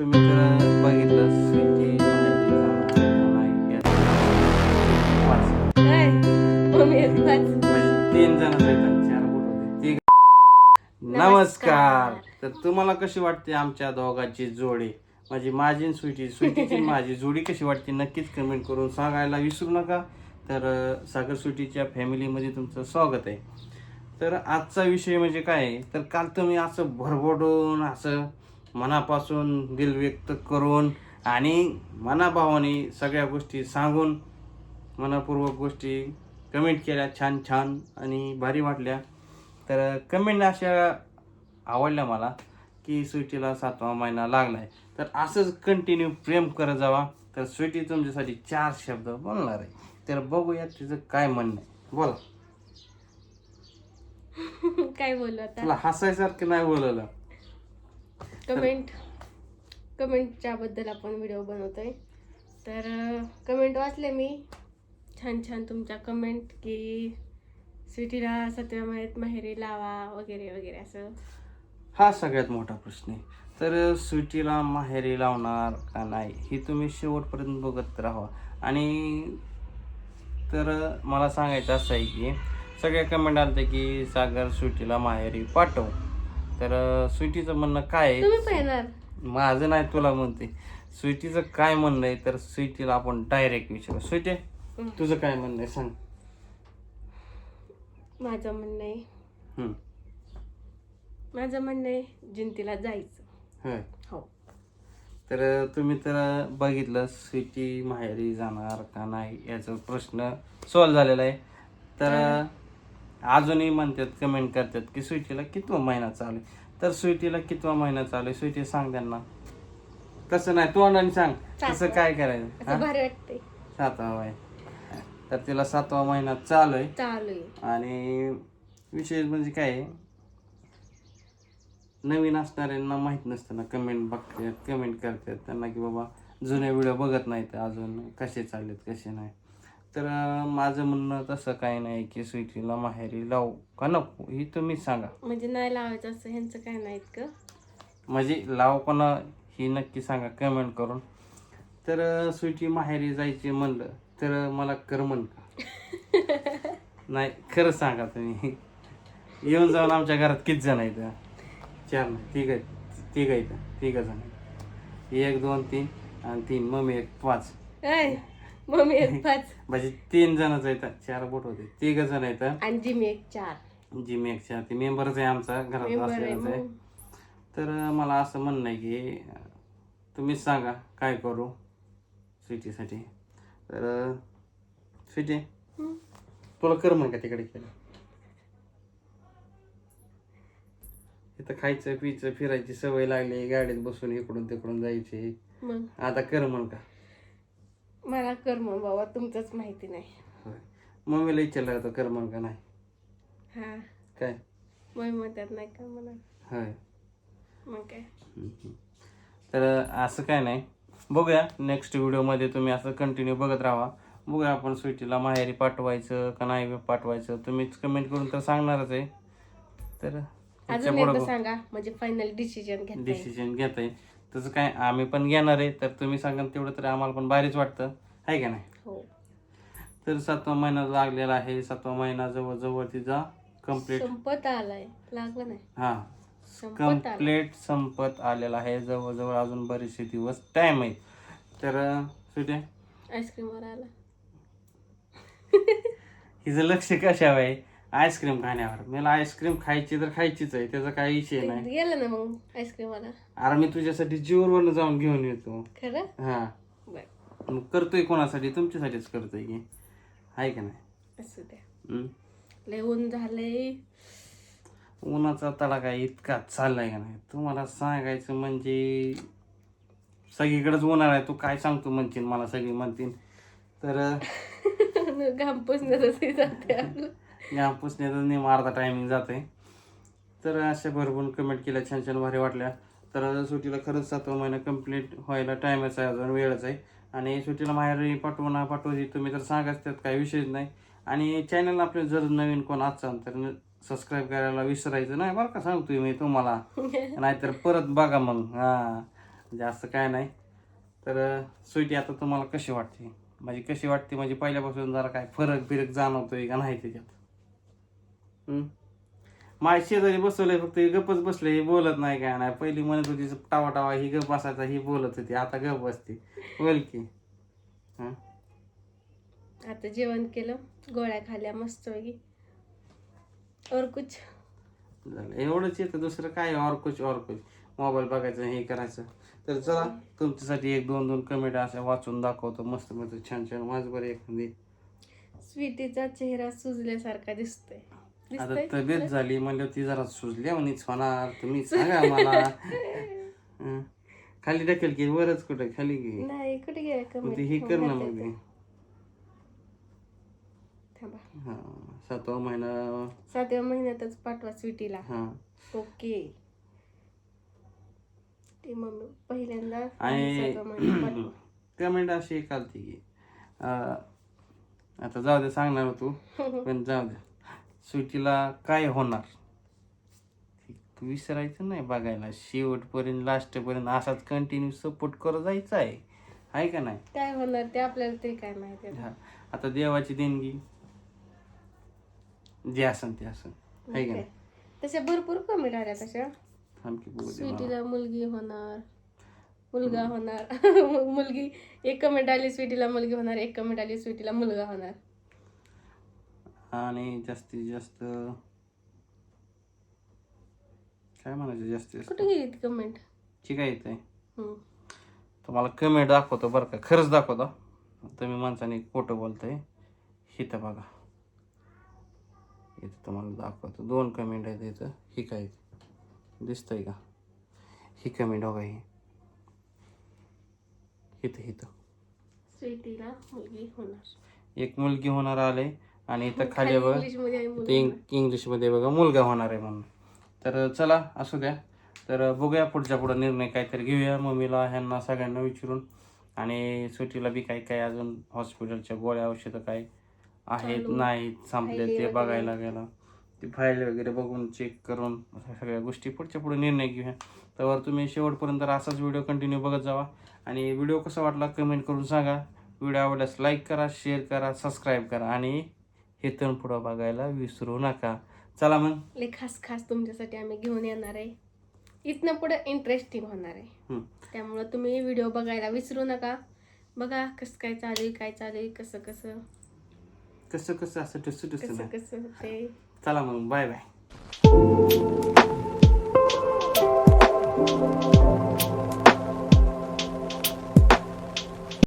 तुम्ही तर बघितलं स्वीटी माहेरी जाणार नाही याचं वाच. काय मम्मी आहेत पाच. म्हणजे 3 जण येतात, 4 बोट होते. नमस्कार. तर तुम्हाला कशी वाटते आमच्या दोघांची जोडी, म्हणजे माझी आणि स्वीटीची आणि माझी जोडी कशी वाटते नक्कीच कमेंट करून सांगायला विसरू नका. तर सागर स्वीटीच्या फॅमिलीमध्ये तुमचं स्वागत आहे. तर आजचा विषय म्हणजे काय आहे, तर काल तुम्ही असं भरभरून असं मनापासून दिल व्यक्त करून आणि मनाभावाने सगळ्या गोष्टी सांगून मनपूर्वक गोष्टी कमेंट केल्या, छान छान आणि भारी वाटल्या. तर कमेंट अशा आवडल्या मला की स्वीटीला 7वा महिना लागलाय, तर असंच कंटिन्यू प्रेम करत जावा. तर स्वीटी तुमच्यासाठी 4 शब्द बोलणार आहे, तर बघूया तिचं काय म्हणणं आहे. बोला. काय बोलू आता. तुला हसायसारखं नाही बोलवलं. कमेंटच्या बद्दल आपण व्हिडिओ बनवतोय. तर कमेंट वाचले मी, छान छान तुमच्या कमेंट की स्वीटीला 7व्या महिन्यात माहेरी लावा वगैरे वगैरे असं. हा सगळ्यात मोठा प्रश्न आहे. तर स्वीटीला माहेरी लावणार का नाही हे तुम्ही शेवटपर्यंत बघत राहा. आणि तर मला सांगायचं असं आहे की सगळ्या कमेंट आलते की सागर स्वीटीला माहेरी पाठव. तर स्वीटीचं म्हणणं काय आहे, तुम्ही पण येणार. माझं नाही तुला म्हणते, स्वीटीचं काय म्हणणं आहे. तर स्वीटीला आपण डायरेक्ट विचारू. स्वीटी, तुझं काय म्हणणं आहे सांग. माझं म्हणणं आहे हम्म. माझं म्हणणं आहे जिंतीला जायचं. होय. हो. तर तुम्ही तर बघितलं स्वीटी माहेरी जाणार का नाही याचा प्रश्न सॉल्व झालेला आहे. तर अजूनही म्हणतात, कमेंट करतात की स्वीटीला कितवा महिना चालू आहे. तर स्वीटीला कितवा महिना चालू आहे स्वीटी सांग त्यांना. तसं नाही, तोंडाने सांग तसं काय करायचं. असं भारी वाटतंय. 7वा आहे. तर तिला 7वा महिना चालू आहे. चालू आहे. आणि विशेष म्हणजे काय आहे, नवीन असणाऱ्यांना माहीत नसतं ना, कमेंट बघतात, कमेंट करतात त्यांना की बाबा जुने व्हिडिओ बघत नाहीत अजून कसे चाललेत कसे नाही. तर माझं म्हणणं तसं काही नाही की स्वीटीला माहेरी लावू का नको ही तुम्ही सांगा. म्हणजे नाही लावायचं असं ह्यांचं काय नाहीत का. म्हणजे लाव पण ही नक्की सांगा कमेंट करून. तर स्वीटी माहेरी जायची म्हणलं तर मला करमन का नाही खरं सांगा तुम्ही. येऊन जाऊन आमच्या घरात किती जण आहेत. 4 नाही, 3 आहेत. 3 जण आहेत. 1 2 3 आणि 3 मम्मी 1 5. काय मम्मी आहेत 5 म्हणजे 3 जणच आहेत. 4 बोट होते, 3 जण आहेत. आणि जिमी एक 4. जिमी 1 4 ती मेंबरच आहे आमचा घरात असलेलाच आहे. तर मला असं म्हणणं आहे की तुम्हीच सांगा काय करू स्वीटीसाठी. तर स्वीटी तुला करमन का तिकडे केलं. इथं खायचं पियचं फिरायची सवय लागली, गाडीत बसून इकडून तिकडून जायची, मग आता करमन का. मला करमन बाबा, तुमचंच माहिती नाही. होय. मम्मीला विचारलं होतं करमन का नाही. हा काय मग म्हणतात नाही का मला. होय. मग काय. तर असं काय नाही, बघूया नेक्स्ट व्हिडिओमध्ये तुम्ही असं कंटिन्यू बघत राहा. बघूया आपण स्वीटीला माहेरी पाठवायचं का नाही पाठवायचं, तुम्हीच कमेंट करून तर सांगणारच आहे. तर अजून एकदा सांगा म्हणजे फायनल डिसिजन घेत आहे. तसं काय आम्ही पण घेणार आहे, तर तुम्ही सांगा तेवढं तरी आम्हाला पण भारीच वाटतं आहे का नाही. हो. तर 7वा महिना लागलेला आहे. 7वा महिना जवळजवळ तिचा कम्प्लीट संपत आलाय, लागलं नाही. हा कम्प्लीट संपत आलेला आहे. जवळजवळ अजून बरेचसे दिवस टाइम आहे. तर सुटे आईस्क्रीमवर आला. हिचं लक्ष कशावर आहे, आईस्क्रीम खाण्यावर. मला आईस्क्रीम खायची तर खायचीच आहे, त्याचा काही विषय नाही. गेलं ना मग आईस्क्रीम वाला. अरे मी तुझ्यासाठी जीवरवरनं जाऊन घेऊन येतो. खरं. हा बर. मग करतोय कोणासाठी, तुमच्यासाठीच करतोय की आहे का नाही. असू द्या. लय ऊन झालंय. उन्हाचा तडाखा इतका चाललाय का नाही तुम्हाला सांगायचं म्हणजे. सगळीकडेच उन्हाळा आहे. तू काय सांगतो म्हणशील मला, सगळी म्हणतील. तर घाम पुसण्यातच जाते आपलं. घाम पुसण्यातच नेम अर्धा टायमिंग जाते. तर अशा भरपूर कमेंट केल्या, छान छान भारी वाटल्या. तर सुट्टीला खरंच 7वा महिना कंप्लीट व्हायला टाईमच आहे, अजून वेळच आहे. आणि सुट्टीला माहेर पाठवू तुम्ही तर सांगाच, त्यात काही विषयच नाही. आणि चॅनल आपले जर नवीन कोण असाल तर सबस्क्राईब करायला विसरायचं नाही बरं का, सांगतोय मी तुम्हाला. नाहीतर परत बघा मग. हा म्हणजे असं काय नाही. तर स्वीटी आता तुम्हाला कशी वाटते, म्हणजे कशी वाटते म्हणजे पहिल्यापासून जरा काय फरक बिरक जाणवतोय का नाही त्याच्यात? माझ्या शेजारी बसवलंय, फक्त हे गप्पच बसले, हे बोलत नाही काय नाही. पहिली म्हणत होती टावा टावा, ही गप बसायचा, ही बोलत होती, आता गप बसते. बोल की. हं? आता जेवण केलं, गोळ्या खाल्ल्या मस्त पैकी. और कुछ झालं एवढंच येतं, दुसरं काय और कुछ मोबाईल बघायचं, हे करायचं. तर चला तुमच्यासाठी एक दोन कमेंट अशा वाचून दाखवतो मस्त मस्त छान छान. वाच बरं एखादी. स्वीटीचा चेहरा सुजल्यासारखा दिसतोय. आता दिसतोय तब्येत झाली म्हणजे ती जरा सुजल्या म्हणीच होणार. तुम्ही सांगा मला. हं. खाली ढकल की, वरच कुठे खाली की. नाही, कुठे गेला मग ते कमेंट? हे कर ना मग ते. थांबा, हा 7वा महिना. 7व्या महिन्यातच पाठवा स्वीटीला. हा ओके. ती मम्मी पहिल्यांदा आणि 7व्या महिन्यात पाठवा. कमेंट अशी एक आलती की आता जाऊ दे सांगणार हो तू, पण जाऊ दे. स्वीटीला काय होणार तू विसरायचं नाही बघायला, शेवटपर्यंत लास्टपर्यंत असाच कंटिन्यू सपोर्ट करत जायचं आहे का नाही? काय होणार ते आपल्याला तरी काय माहिती आता. हा. आता देवाची देणगी जे असन ते असन, आहे का नाही? तशा भरपूर कमेंट आल्या तशा. थांब की बघू दे मला. स्वीटीला मुलगी होणार, मुलगा होणार. मुलगी, एक कमेंट आली स्वीटीला मुलगी होणार, एक कमेंट आली स्वीटीला मुलगा होणार. आणि जास्तीत जास्त काय म्हणायचं, जास्तीत जास्त कुठे गेली ती कमेंट? ठीक आहे येते. तुम्हाला कमेंट दाखवतो बरं का, खरंच दाखवतो. तुम्ही माणसाने खोटं बोलताय. हिथं बघा, इथं तुम्हाला दाखवतो 2 कमेंट आहेत इथं. ही काय दिसतंय का? ही कमेंट बघा, ही इथं स्वीटीला मुलगी होणार, एक मुलगी होणार आले, आणि इथं खाली बघा इंग्लिशमध्ये आहे इथं मुलगी. इंग्लिशमध्ये बघा मुलगा होणार आहे म्हणून. तर चला असू द्या. तर बघूया पुढच्या पुढं निर्णय काहीतरी घेऊया, मम्मीला ह्यांना सगळ्यांना विचारून. आणि स्वीटीला बी काही काही अजून हॉस्पिटलच्या गोळ्या औषधं काय आहेत नाही संपले ते बघायला गेला, ती फाईल वगैरे बघून चेक करून सगळ्या गोष्टी पुढच्या पुढे निर्णय घेऊया. तर तुम्ही शेवटपर्यंत असाच व्हिडिओ कंटिन्यू बघत जावा. आणि व्हिडिओ कसा वाटला कमेंट करून सांगा. व्हिडिओ आवडल्यास लाईक करा, शेअर करा, सबस्क्राईब करा, आणि इथून पुढं बघायला विसरू नका. चला मग, लय खास खास तुमच्यासाठी आम्ही घेऊन येणार आहे. इथनं पुढे इंटरेस्टिंग होणार आहे, त्यामुळं तुम्ही व्हिडिओ बघायला विसरू नका. बघा कसं काय चालू आहे, काय चालू आहे, कसं कसं कसं असं टसू कसं नाही. कसं होते. चला मग, बाय बाय.